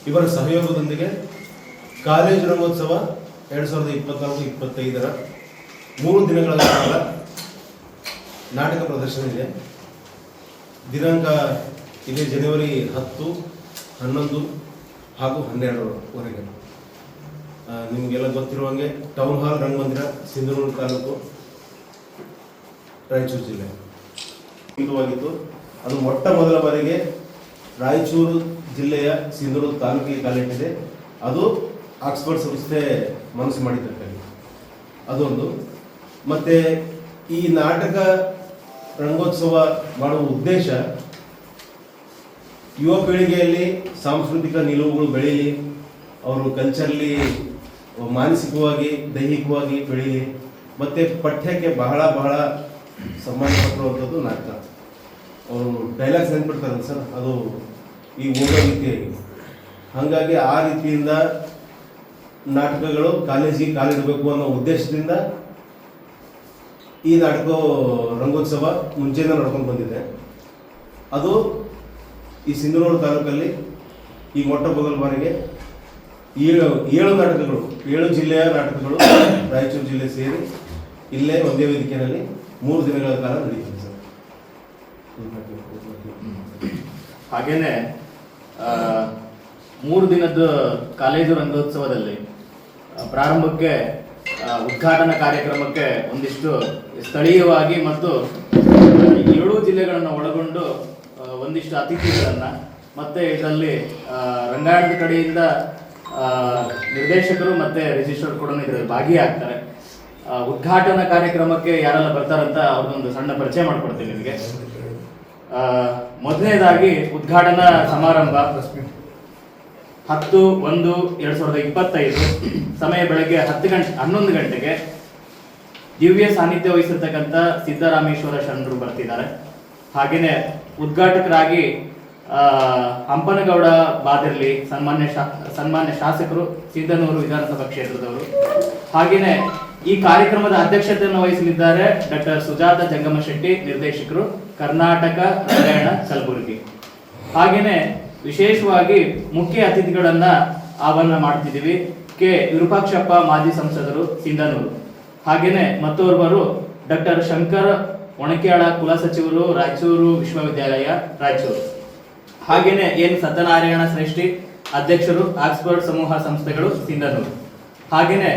ಇವರ ಸಹಯೋಗದೊಂದಿಗೆ ಕಾಲೇಜು ರಂಗೋತ್ಸವ 2024-25 3 ದಿನಗಳ ಕಾಲ ನಾಟಕ ಪ್ರದರ್ಶನ ಇದೆ. ದಿನಾಂಕ ಇದೆ ಜನವರಿ 10, 11 ಹಾಗೂ 12ರವರೆಗೆ. ನಿಮಗೆಲ್ಲ ಗೊತ್ತಿರುವಂಗೆ ಟೌನ್ ಹಾಲ್ ರಂಗಮಂದಿರ, ಸಿಂಧನೂರು ತಾಲೂಕು, ರಾಯಚೂರು ಜಿಲ್ಲೆ ಇರುವಾಗಿತ್ತು. ಅದು ಮೊಟ್ಟ ಮೊದಲ ಬಾರಿಗೆ ರಾಯಚೂರು ಜಿಲ್ಲೆಯ ಸಿಂಧನೂರು ತಾಲೂಕಿಗೆ ಕಾಲಿಟ್ಟಿದೆ. ಅದು ಆಕ್ಸ್ಫರ್ಡ್ ಸಂಸ್ಥೆ ಮನಸ್ಸು ಮಾಡಿದ್ದಕ್ಕಾಗಿ ಅದೊಂದು. ಮತ್ತು ಈ ನಾಟಕ ರಂಗೋತ್ಸವ ಮಾಡುವ ಉದ್ದೇಶ ಯುವ ಪೀಳಿಗೆಯಲ್ಲಿ ಸಾಂಸ್ಕೃತಿಕ ನಿಲುವುಗಳು ಬೆಳೀಲಿ, ಅವರು ಕಲ್ಚರ್ಲಿ ಮಾನಸಿಕವಾಗಿ ದೈಹಿಕವಾಗಿ ಬೆಳೀಲಿ, ಮತ್ತು ಪಠ್ಯಕ್ಕೆ ಬಹಳ ಬಹಳ ಸಂಬಂಧಪಟ್ಟಿರುವಂಥದ್ದು ನಾಟಕ. ಅವರು ಡೈಲಾಗ್ಸ್ ನೆನ್ಪಿಡ್ತಾರಲ್ಲ ಸರ್, ಅದು ಈ ಓದೋ ರೀತಿಯಾಗಿ. ಹಾಗಾಗಿ ಆ ರೀತಿಯಿಂದ ನಾಟಕಗಳು ಕಾಲೇಜಿಗೆ ಕಾಲಿಡಬೇಕು ಅನ್ನೋ ಉದ್ದೇಶದಿಂದ ಈ ನಾಟಕ ರಂಗೋತ್ಸವ ಮುಂಚೆನೇ ನಡ್ಕೊಂಡು ಬಂದಿದೆ. ಅದು ಈ ಸಿಂಧನೂರು ತಾಲೂಕಲ್ಲಿ ಈ ಮೊಟ್ಟ ಮೊದಲ ಬಾರಿಗೆ 7 ನಾಟಕಗಳು, 7 ಜಿಲ್ಲೆಯ ನಾಟಕಗಳು ರಾಯಚೂರು ಜಿಲ್ಲೆ ಸೇರಿ ಇಲ್ಲೇ ಒಂದೇ ವೇದಿಕೆಯಲ್ಲಿ 3 ದಿನಗಳ ಕಾಲ ನಡೆಯುತ್ತದೆ ಸರ್. ಹಾಗೇನೆ 3 ದಿನದ ಕಾಲೇಜು ರಂಗೋತ್ಸವದಲ್ಲಿ ಪ್ರಾರಂಭಕ್ಕೆ ಉದ್ಘಾಟನಾ ಕಾರ್ಯಕ್ರಮಕ್ಕೆ ಒಂದಿಷ್ಟು ಸ್ಥಳೀಯವಾಗಿ ಮತ್ತು 7 ಜಿಲ್ಲೆಗಳನ್ನು ಒಳಗೊಂಡು ಒಂದಿಷ್ಟು ಅತಿಥಿಗಳನ್ನು ಮತ್ತು ಇದರಲ್ಲಿ ರಂಗಾಯಣದ ಕಡೆಯಿಂದ ನಿರ್ದೇಶಕರು ಮತ್ತು ರಿಜಿಸ್ಟ್ರಾರ್ ಕೂಡ ಇದರಲ್ಲಿ ಭಾಗಿಯಾಗ್ತಾರೆ. ಉದ್ಘಾಟನಾ ಕಾರ್ಯಕ್ರಮಕ್ಕೆ ಯಾರೆಲ್ಲ ಬರ್ತಾರಂತ ಅವ್ರದ್ದೊಂದು ಸಣ್ಣ ಪರಿಚಯ ಮಾಡಿಕೊಡ್ತೀನಿ ನಿಮಗೆ. ಮೊದಲನೇದಾಗಿ ಉದ್ಘಾಟನಾ ಸಮಾರಂಭ 10/1/2025 ಸಮಯ ಬೆಳಗ್ಗೆ 11 ಗಂಟೆಗೆ ದಿವ್ಯ ಸಾನ್ನಿಧ್ಯ ವಹಿಸಿರ್ತಕ್ಕಂಥ ಸಿದ್ದರಾಮೇಶ್ವರ ಶರಣರು ಬರ್ತಿದ್ದಾರೆ. ಹಾಗೆಯೇ ಉದ್ಘಾಟಕರಾಗಿ ಹಂಪನಗೌಡ ಬಾದಿರ್ಲಿ ಸನ್ಮಾನ್ಯ ಶಾಸಕರು, ಸಿಂಧನೂರು ವಿಧಾನಸಭಾ ಕ್ಷೇತ್ರದವರು. ಹಾಗೆಯೇ ಈ ಕಾರ್ಯಕ್ರಮದ ಅಧ್ಯಕ್ಷತೆಯನ್ನು ವಹಿಸಲಿದ್ದಾರೆ ಡಾಕ್ಟರ್ ಸುಜಾತ ಜಂಗಮಶೆಟ್ಟಿ, ನಿರ್ದೇಶಕರು, ಕರ್ನಾಟಕ ರಂಗಾಯಣ ಕಲಬುರಗಿ. ಹಾಗೆಯೇ ವಿಶೇಷವಾಗಿ ಮುಖ್ಯ ಅತಿಥಿಗಳನ್ನ ಆಹ್ವಾನ ಮಾಡ್ತಿದ್ದೀವಿ. ಕೆ ವಿರೂಪಾಕ್ಷಪ್ಪ, ಮಾಜಿ ಸಂಸದರು, ಸಿಂಧನೂರು. ಹಾಗೆಯೇ ಮತ್ತೋರ್ವರು ಡಾಕ್ಟರ್ ಶಂಕರ್ ಒಣಕ್ಯಾಳ, ಕುಲಸಚಿವರು, ರಾಯಚೂರು ವಿಶ್ವವಿದ್ಯಾಲಯ, ರಾಯಚೂರು. ಹಾಗೆಯೇ ಎನ್ ಸತ್ಯನಾರಾಯಣ ಶ್ರೇಷ್ಠಿ, ಅಧ್ಯಕ್ಷರು, ಆಕ್ಸ್ಫರ್ಡ್ ಸಮೂಹ ಸಂಸ್ಥೆಗಳು, ಸಿಂಧನೂರು. ಹಾಗೆಯೇ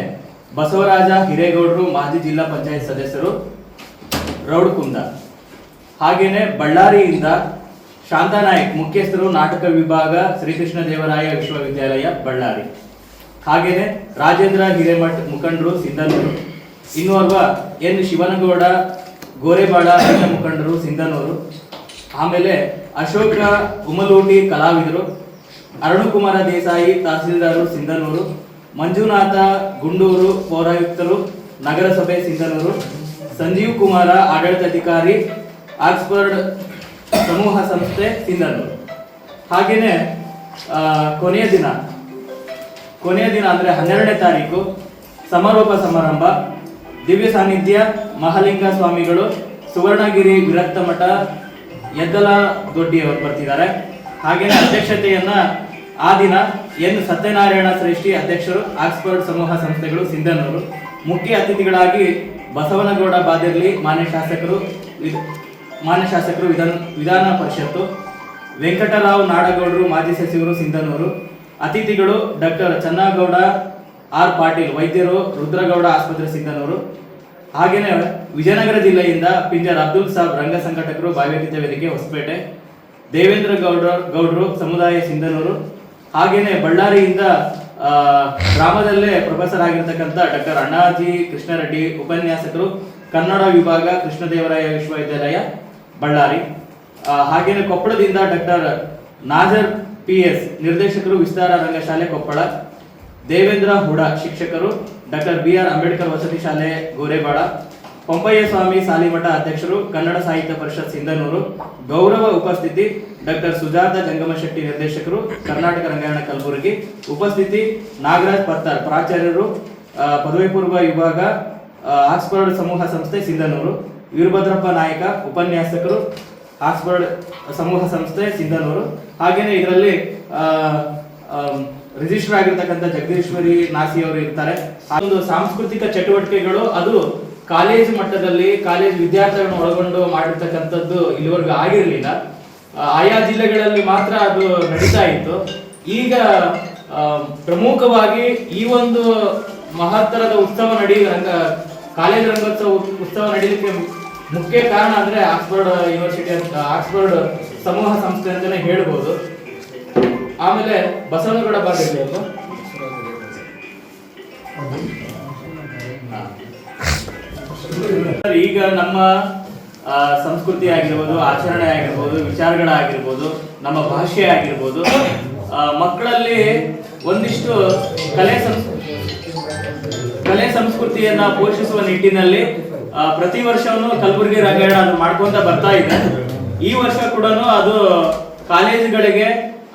ಬಸವರಾಜ ಹಿರೇಗೌಡರು, ಮಾಜಿ ಜಿಲ್ಲಾ ಪಂಚಾಯತ್ ಸದಸ್ಯರು, ರೌಡ್ಕುಂದ. ಹಾಗೆಯೇ ಬಳ್ಳಾರಿಯಿಂದ ಶಾಂತಾನಾಯಕ್, ಮುಖ್ಯಸ್ಥರು, ನಾಟಕ ವಿಭಾಗ, ಶ್ರೀಕೃಷ್ಣ ದೇವರಾಯ ವಿಶ್ವವಿದ್ಯಾಲಯ, ಬಳ್ಳಾರಿ. ಹಾಗೆಯೇ ರಾಜೇಂದ್ರ ಹಿರೇಮಠ್, ಮುಖಂಡರು, ಸಿಂಧನೂರು. ಇನ್ನೋರ್ವ ಎನ್ ಶಿವನಗೌಡ, ಗೋರೆಬಾಳ, ಮುಖಂಡರು, ಸಿಂಧನೂರು. ಆಮೇಲೆ ಅಶೋಕ ಉಮಲೂಟಿ, ಕಲಾವಿದರು. ಅರುಣಕುಮಾರ ದೇಸಾಯಿ, ತಹಸೀಲ್ದಾರರು, ಸಿಂಧನೂರು. ಮಂಜುನಾಥ ಗುಂಡೂರು, ಪೌರಾಯುಕ್ತರು, ನಗರಸಭೆ, ಸಿಂಧನೂರು. ಸಂಜೀವ್ ಕುಮಾರ, ಆಡಳಿತಾಧಿಕಾರಿ, ಆಕ್ಸ್ಫರ್ಡ್ ಸಮೂಹ ಸಂಸ್ಥೆ, ಸಿಂಧನೂರು. ಹಾಗೆಯೇ ಕೊನೆಯ ದಿನ ಅಂದರೆ 12ನೇ ತಾರೀಕು ಸಮಾರೋಪ ಸಮಾರಂಭ. ದಿವ್ಯ ಸಾನ್ನಿಧ್ಯ ಮಹಾಲಿಂಗ ಸ್ವಾಮಿಗಳು, ಸುವರ್ಣಗಿರಿ ವಿರಕ್ತ ಮಠ, ಯದ್ದಲ ದೊಡ್ಡಿಯವರು ಬರ್ತಿದ್ದಾರೆ. ಹಾಗೆಯೇ ಅಧ್ಯಕ್ಷತೆಯನ್ನ ಆ ದಿನ ಎನ್ ಸತ್ಯನಾರಾಯಣ ಶ್ರೇಷ್ಠಿ, ಅಧ್ಯಕ್ಷರು, ಆಕ್ಸ್ಫರ್ಡ್ ಸಮೂಹ ಸಂಸ್ಥೆಗಳು, ಸಿಂಧನೂರು. ಮುಖ್ಯ ಅತಿಥಿಗಳಾಗಿ ಬಸವನಗೌಡ ಬಾದಿರ್ಲಿ, ಮಾನ್ಯ ಶಾಸಕರು, ವಿಧಾನ ಪರಿಷತ್ತು, ವೆಂಕಟರಾವ್ ನಾಡಗೌಡರು, ಮಾಜಿ ಸಚಿವರು, ಸಿಂಧನೂರು. ಅತಿಥಿಗಳು ಡಾಕ್ಟರ್ ಚನ್ನಗೌಡ ಆರ್ ಪಾಟೀಲ್, ವೈದ್ಯರು, ರುದ್ರಗೌಡ ಆಸ್ಪತ್ರೆ, ಸಿಂಧನೂರು. ಹಾಗೆಯೇ ವಿಜಯನಗರ ಜಿಲ್ಲೆಯಿಂದ ಪಿಂಜರ್ ಅಬ್ದುಲ್ ಸಾಬ್, ರಂಗ ಸಂಘಟಕರು, ಭಾವಗೀತೆ ವೇದಿಕೆ, ಹೊಸಪೇಟೆ. ದೇವೇಂದ್ರ ಗೌಡರು, ಸಮುದಾಯ, ಸಿಂಧನೂರು. ಹಾಗೆಯೇ ಬಳ್ಳಾರಿಯಿಂದ ಗ್ರಾಮದಲ್ಲೇ ಪ್ರೊಫೆಸರ್ ಆಗಿರ್ತಕ್ಕಂಥ ಡಾಕ್ಟರ್ ಅಣ್ಣಾಜಿ ಕೃಷ್ಣರೆಡ್ಡಿ, ಉಪನ್ಯಾಸಕರು, ಕನ್ನಡ ವಿಭಾಗ, ಕೃಷ್ಣದೇವರಾಯ ವಿಶ್ವವಿದ್ಯಾಲಯ, ಬಳ್ಳಾರಿ. ಹಾಗೆಯೇ ಕೊಪ್ಪಳದಿಂದ ಡಾಕ್ಟರ್ ನಾಜರ್ PS, ನಿರ್ದೇಶಕರು, ವಿಸ್ತಾರ ರಂಗಶಾಲೆ, ಕೊಪ್ಪಳ. ದೇವೇಂದ್ರ ಹುಡ, ಶಿಕ್ಷಕರು, ಡಾಕ್ಟರ್ BR ಅಂಬೇಡ್ಕರ್ ವಸತಿ ಶಾಲೆ, ಗೋರೆಬಾಳ. ಪಂಪಯ್ಯ ಸ್ವಾಮಿ ಸಾಲಿಮಠ, ಅಧ್ಯಕ್ಷರು, ಕನ್ನಡ ಸಾಹಿತ್ಯ ಪರಿಷತ್, ಸಿಂಧನೂರು. ಗೌರವ ಉಪಸ್ಥಿತಿ ಡಾಕ್ಟರ್ ಸುಜಾತ ಜಂಗಮಶೆಟ್ಟಿ, ನಿರ್ದೇಶಕರು, ಕರ್ನಾಟಕ ರಂಗಾಯಣ ಕಲಬುರಗಿ. ಉಪಸ್ಥಿತಿ ನಾಗರಾಜ್ ಪತ್ತಾರ್, ಪ್ರಾಚಾರ್ಯರು, ಪದವಿ ಪೂರ್ವ ವಿಭಾಗ, ಆಕ್ಸ್ಫರ್ಡ್ ಸಮೂಹ ಸಂಸ್ಥೆ, ಸಿಂಧನೂರು. ವೀರಭದ್ರಪ್ಪ ನಾಯಕ, ರಿಜಿಸ್ಟರ್ ಆಗಿರ್ತಕ್ಕಂಥ ಜಗದೀಶ್ವರಿ ನಾಸಿ ಅವರು ಇರ್ತಾರೆ. ಒಂದು ಸಾಂಸ್ಕೃತಿಕ ಚಟುವಟಿಕೆಗಳು ಅದು ಕಾಲೇಜ್ ಮಟ್ಟದಲ್ಲಿ ಕಾಲೇಜ್ ವಿದ್ಯಾರ್ಥಿಗಳನ್ನು ಒಳಗೊಂಡು ಮಾಡಿರ್ತಕ್ಕಂಥದ್ದು ಇಲ್ಲಿವರೆಗೂ ಆಗಿರಲಿಲ್ಲ. ಆಯಾ ಜಿಲ್ಲೆಗಳಲ್ಲಿ ಮಾತ್ರ ಅದು ನಡೀತಾ ಇತ್ತು. ಈಗ ಪ್ರಮುಖವಾಗಿ ಈ ಒಂದು ಮಹತ್ತರದ ಉತ್ಸವ ಕಾಲೇಜ್ ರಂಗೋತ್ಸವ ಉತ್ಸವ ನಡೀಲಿಕ್ಕೆ ಮುಖ್ಯ ಕಾರಣ ಅಂದ್ರೆ ಆಕ್ಸ್ಫರ್ಡ್ ಯೂನಿವರ್ಸಿಟಿ ಅಂತ ಆಕ್ಸ್ಫರ್ಡ್ ಸಮೂಹ ಸಂಸ್ಥೆ ಅಂತಾನೆ ಹೇಳ್ಬೋದು. ಆಮೇಲೆ ಬಸವನಗೌಡ ಬಾಗಿಲು ಅಲ್ವಾ, ಈಗ ನಮ್ಮ ಸಂಸ್ಕೃತಿ ಆಗಿರ್ಬೋದು, ಆಚರಣೆ ಆಗಿರ್ಬೋದು, ವಿಚಾರಗಳಾಗಿರ್ಬೋದು, ನಮ್ಮ ಭಾಷೆ ಆಗಿರ್ಬೋದು, ಮಕ್ಕಳಲ್ಲಿ ಒಂದಿಷ್ಟು ಕಲೆ ಸಂಸ್ಕೃತಿಯನ್ನ ಪೋಷಿಸುವ ನಿಟ್ಟಿನಲ್ಲಿ ಪ್ರತಿ ವರ್ಷವೂ ಕಲಬುರಗಿ ರಂಗಾಯಣ ಅದು ಮಾಡ್ಕೊಂತ ಬರ್ತಾ ಇದೆ. ಈ ವರ್ಷ ಕೂಡ ಅದು ಕಾಲೇಜುಗಳಿಗೆ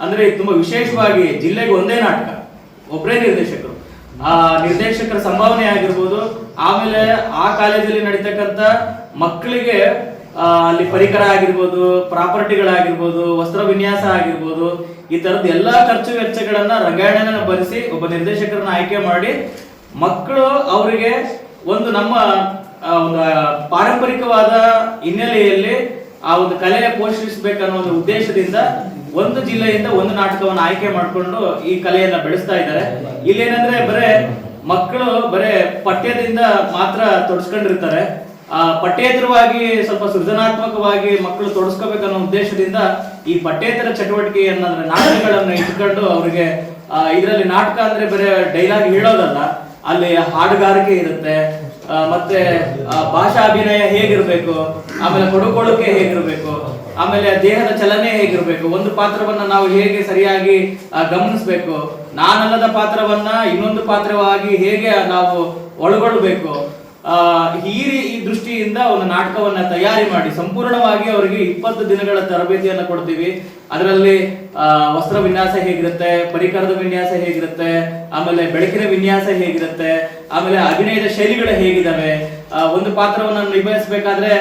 ಅಂದ್ರೆ ತುಂಬಾ ವಿಶೇಷವಾಗಿ ಜಿಲ್ಲೆಗೆ ಒಂದೇ ನಾಟಕ, ಒಬ್ಬರೇ ನಿರ್ದೇಶಕರು, ಆ ನಿರ್ದೇಶಕರ ಸಂಭಾವನೆ ಆಗಿರ್ಬೋದು, ಆಮೇಲೆ ಆ ಕಾಲೇಜಲ್ಲಿ ನಡೀತಕ್ಕಂಥ ಮಕ್ಕಳಿಗೆ ಅಲ್ಲಿ ಪರಿಕರ ಆಗಿರ್ಬೋದು, ಪ್ರಾಪರ್ಟಿಗಳಾಗಿರ್ಬೋದು, ವಸ್ತ್ರ ವಿನ್ಯಾಸ ಆಗಿರ್ಬೋದು, ಈ ತರದ ಎಲ್ಲಾ ಖರ್ಚು ವೆಚ್ಚಗಳನ್ನ ರಂಗಾಯಣನ ಭರಿಸಿ ಒಬ್ಬ ನಿರ್ದೇಶಕರನ್ನ ಆಯ್ಕೆ ಮಾಡಿ ಮಕ್ಕಳು ಅವರಿಗೆ ಒಂದು ನಮ್ಮ ಒಂದು ಪಾರಂಪರಿಕವಾದ ಹಿನ್ನೆಲೆಯಲ್ಲಿ ಆ ಒಂದು ಕಲೆ ಪೋಷಿಸಬೇಕನ್ನೋ ಒಂದು ಉದ್ದೇಶದಿಂದ ಒಂದು ಜಿಲ್ಲೆಯಿಂದ ಒಂದು ನಾಟಕವನ್ನು ಆಯ್ಕೆ ಮಾಡಿಕೊಂಡು ಈ ಕಲೆಯನ್ನ ಬೆಳೆಸ್ತಾ ಇದ್ದಾರೆ. ಇಲ್ಲೇನಂದ್ರೆ ಬರೇ ಮಕ್ಕಳು ಬರೇ ಪಠ್ಯದಿಂದ ಮಾತ್ರ ತೊಡಸ್ಕೊಂಡಿರ್ತಾರೆ. ಪಠ್ಯೇತರವಾಗಿ ಸ್ವಲ್ಪ ಸೃಜನಾತ್ಮಕವಾಗಿ ಮಕ್ಕಳು ತೊಡಸ್ಕೋಬೇಕನ್ನೋ ಉದ್ದೇಶದಿಂದ ಈ ಪಠ್ಯೇತರ ಚಟುವಟಿಕೆಯನ್ನ ನಾಟಕಗಳನ್ನ ಇಟ್ಕೊಂಡು ಅವರಿಗೆ ಇದರಲ್ಲಿ ನಾಟಕ ಅಂದ್ರೆ ಬರೇ ಡೈಲಾಗ್ ಹೇಳೋದಲ್ಲ, ಅಲ್ಲಿ ಹಾಡುಗಾರಿಕೆ ಇರುತ್ತೆ, ಮತ್ತೆ ಭಾಷಾಭಿನಯ ಹೇಗಿರ್ಬೇಕು, ಆಮೇಲೆ ಕೊಡುಕೊಳ್ಳುಕೆ ಹೇಗಿರ್ಬೇಕು, ಆಮೇಲೆ ದೇಹದ ಚಲನೆ ಹೇಗಿರ್ಬೇಕು, ಒಂದು ಪಾತ್ರವನ್ನ ನಾವು ಹೇಗೆ ಸರಿಯಾಗಿ ಗಮನಿಸಬೇಕು, ನಾನಲ್ಲದ ಪಾತ್ರವನ್ನ ಇನ್ನೊಂದು ಪಾತ್ರವಾಗಿ ಹೇಗೆ ನಾವು ಒಳಗೊಳ್ಬೇಕು, ಈ ದೃಷ್ಟಿಯಿಂದ ಒಂದು ನಾಟಕವನ್ನ ತಯಾರಿ ಮಾಡಿ ಸಂಪೂರ್ಣವಾಗಿ ಅವರಿಗೆ 20 ದಿನಗಳ ತರಬೇತಿಯನ್ನು ಕೊಡ್ತೀವಿ. ಅದರಲ್ಲಿ ವಸ್ತ್ರ ವಿನ್ಯಾಸ ಹೇಗಿರುತ್ತೆ, ಪರಿಕರದ ವಿನ್ಯಾಸ ಹೇಗಿರುತ್ತೆ, ಆಮೇಲೆ ಬೆಳಕಿನ ವಿನ್ಯಾಸ ಹೇಗಿರುತ್ತೆ, ಆಮೇಲೆ ಅಭಿನಯದ ಶೈಲಿಗಳು ಹೇಗಿದಾವೆ, ಒಂದು ಪಾತ್ರವನ್ನು ನಿಭಾಯಿಸಬೇಕಾದ್ರೆ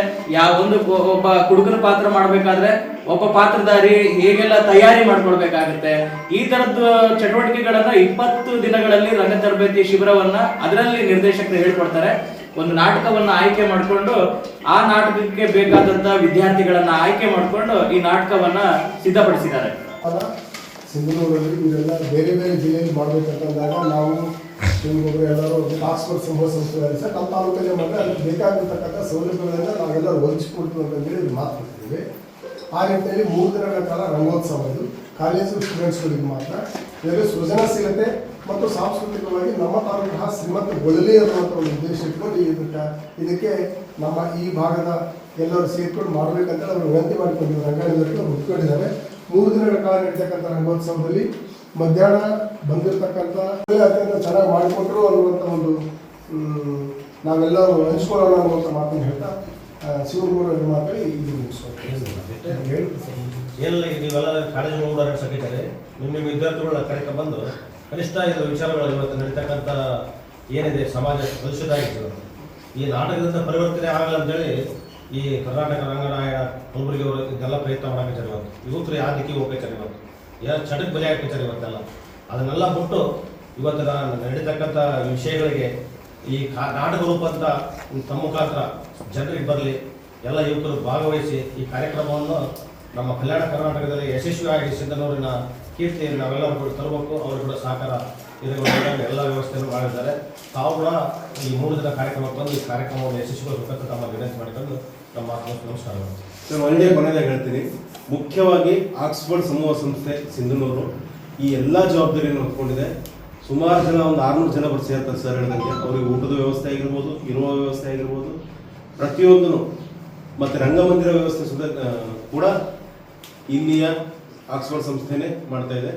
ಒಬ್ಬ ಹುಡುಗನ ಪಾತ್ರ ಮಾಡಬೇಕಾದ್ರೆ ಒಬ್ಬ ಪಾತ್ರಧಾರಿ ಹೇಗೆಲ್ಲ ತಯಾರಿ ಮಾಡ್ಕೊಳ್ಬೇಕಾಗತ್ತೆ. ಈ ತರದ್ದು ಚಟುವಟಿಕೆಗಳನ್ನ 20 ದಿನಗಳಲ್ಲಿ ರಂಗ ತರಬೇತಿ ಶಿಬಿರವನ್ನ ಅದರಲ್ಲಿ ನಿರ್ದೇಶಕರು ಹೇಳ್ಕೊಡ್ತಾರೆ. ಒಂದು ನಾಟಕವನ್ನ ಆಯ್ಕೆ ಮಾಡಿಕೊಂಡು ಆ ನಾಟಕಕ್ಕೆ ಬೇಕಾದಂತ ವಿದ್ಯಾರ್ಥಿಗಳನ್ನ ಆಯ್ಕೆ ಮಾಡಿಕೊಂಡು ಈ ನಾಟಕವನ್ನ ಸಿದ್ಧಪಡಿಸಿದ್ದಾರೆ. ಸಿಂಧನೂರಲ್ಲಿ ಇವರೆಲ್ಲ ಬೇರೆ ಬೇರೆ ಜಿಲ್ಲೆಯಲ್ಲಿ ಮಾಡಬೇಕಂತಂದಾಗ ನಾವು ಶಿವಮೊಗ್ಗ ಎಲ್ಲರೂ ಆಕ್ಸ್ಫರ್ಡ್ ಸಮೂಹ ಸಂಸ್ಥೆಯಲ್ಲಿ ಸರ್ ನಮ್ಮ ತಾಲೂಕಲ್ಲಿ ಮಾಡಿದ್ರೆ ಅದಕ್ಕೆ ಬೇಕಾಗಿರ್ತಕ್ಕಂಥ ಸೌಲಭ್ಯಗಳನ್ನು ನಾವೆಲ್ಲರೂ ಒದಗಿಸ್ಕೊಡ್ತೀವಿ ಅಂತಂದೇಳಿ ಮಾತನಾಡ್ತೀವಿ. ಆ ನಿಟ್ಟಿನಲ್ಲಿ 3 ದಿನಗಳ ಕಾಲ ರಂಗೋತ್ಸವ ಇದು ಕಾಲೇಜು ಸ್ಟೂಡೆಂಟ್ಸ್ಗಳಿಗೆ ಮಾತ್ರ. ಇದರಲ್ಲಿ ಸೃಜನಶೀಲತೆ ಮತ್ತು ಸಾಂಸ್ಕೃತಿಕವಾಗಿ ನಮ್ಮ ತಾಲೂಕು ಶ್ರೀಮಂತಗೊಳ್ಳಲಿ ಅನ್ನುವಂಥ ಒಂದು ಉದ್ದೇಶ ಇಟ್ಕೊಂಡು ಇದಕ್ಕೆ ನಮ್ಮ ಈ ಭಾಗದ ಎಲ್ಲರೂ ಸೇರ್ಕೊಂಡು ಮಾಡಬೇಕಂತ ಅವರು ವಿನಂತಿ ಮಾಡಿಕೊಂಡು ರಂಗಾಯಣದಲ್ಲಿ ಹುಡ್ಕೊಂಡಿದ್ದಾರೆ. 3 ದಿನಗಳ ಕಾಲ ನಡೀತಕ್ಕಂಥ ರಂಗೋತ್ಸವದಲ್ಲಿ ಮಧ್ಯಾಹ್ನ ಬಂದಿರತಕ್ಕಂಥ ಅತ್ಯಂತ ಚೆನ್ನಾಗಿ ಮಾಡಿಕೊಟ್ರು ಅನ್ನುವಂಥ ಒಂದು ನಾವೆಲ್ಲರೂ ಹಂಚ್ಕೊಳ್ಳೋಣ ಅನ್ನುವಂಥ ಮಾತನ್ನು ಹೇಳ್ತಾ ಶಿವಮೊಗ್ಗ ಮಾತಾಡಿ ಇದು ಎಲ್ಲ ನೀವೆಲ್ಲ ಕಾಲೇಜ್ ಹೋಗೋರು ಸಕಿದ್ದಾರೆ ನಿಮ್ಮ ವಿದ್ಯಾರ್ಥಿಗಳ ಕಾರ್ಯಕ್ರಮ ಬಂದು ಕನಿಷ್ಠ ಇದು ವಿಚಾರಗಳು ಇವತ್ತು ನಡೀತಕ್ಕಂಥ ಏನಿದೆ ಸಮಾಜ ಕಲುಷಿತಾಗಿರ್ತದೆ. ಈ ನಾಟಕದಿಂದ ಪರಿವರ್ತನೆ ಆಗಲ್ಲ ಅಂತೇಳಿ ಈ ಕರ್ನಾಟಕ ರಂಗನಾಯಕ ಕಲಬುರಗಿ ಅವರು ಇದೆಲ್ಲ ಪ್ರಯತ್ನ ಮಾಡಬೇಕಾರೆ ಇವತ್ತು ಯುವಕರು ಯಾವ ದಿಕ್ಕಿಗೆ ಹೋಗ್ಬೇಕಾರೆ ಇವತ್ತು ಯಾರು ಚಟಕ್ಕೆ ಬಲಿ ಹಾಕ್ಬೇಕಾರೆ ಇವತ್ತೆಲ್ಲ ಅದನ್ನೆಲ್ಲ ಬಿಟ್ಟು ಇವತ್ತು ನಡೀತಕ್ಕಂಥ ವಿಷಯಗಳಿಗೆ ಈ ನಾಟಕ ರೂಪ ಅಂತ ತಮ್ಮ ಮುಖಾಂತರ ಜನರಿಗೆ ಬರಲಿ, ಎಲ್ಲ ಯುವಕರು ಭಾಗವಹಿಸಿ ಈ ಕಾರ್ಯಕ್ರಮವನ್ನು ನಮ್ಮ ಕಲ್ಯಾಣ ಕರ್ನಾಟಕದಲ್ಲಿ ಯಶಸ್ವಿಯಾಗಿ ಸಿಂಧನೂರಿನ ಕೀರ್ತಿಯನ್ನು ನಾವೆಲ್ಲರೂ ಕೂಡ ತರಬೇಕು. ಅವರು ಕೂಡ ಸಹಕಾರ ಇದಕ್ಕೆ ಎಲ್ಲ ವ್ಯವಸ್ಥೆಯನ್ನು ಮಾಡಿದ್ದಾರೆ. ತಾವು ಕೂಡ ಈ 3 ದಿನ ಕಾರ್ಯಕ್ರಮಕ್ಕೆ ಬಂದು ಈ ಕಾರ್ಯಕ್ರಮವನ್ನು ಯಶಸ್ವಿಗೊಳಿಸಬೇಕಂತ ತಮ್ಮ ವಿನಂತಿ ಮಾಡಿಕೊಂಡು ನಮ್ಮ ನಮಸ್ಕಾರಗಳು. ನಾನು ಕೊನೆಯದಾಗಿ ಹೇಳ್ತೀನಿ, ಮುಖ್ಯವಾಗಿ ಆಕ್ಸ್ಫರ್ಡ್ ಸಮೂಹ ಸಂಸ್ಥೆ ಸಿಂಧನೂರು ಈ ಎಲ್ಲ ಜವಾಬ್ದಾರಿಯನ್ನು ಹೊತ್ಕೊಂಡಿದೆ. ಸುಮಾರು ಜನ ಒಂದು 600 ಜನ ಸೇರ್ತಾರೆ ಸರ್ ಹೇಳಿದಂಗೆ. ಅವರಿಗೆ ಊಟದ ವ್ಯವಸ್ಥೆ ಆಗಿರ್ಬೋದು, ಇರುವ ವ್ಯವಸ್ಥೆ ಆಗಿರ್ಬೋದು, ಪ್ರತಿಯೊಂದೂ ಮತ್ತು ರಂಗಮಂದಿರ ವ್ಯವಸ್ಥೆ ಕೂಡ ಇಲ್ಲಿಯ ಆಕ್ಸ್ಫರ್ಡ್ ಸಂಸ್ಥೆನೇ ಮಾಡ್ತಾ ಇದೆ.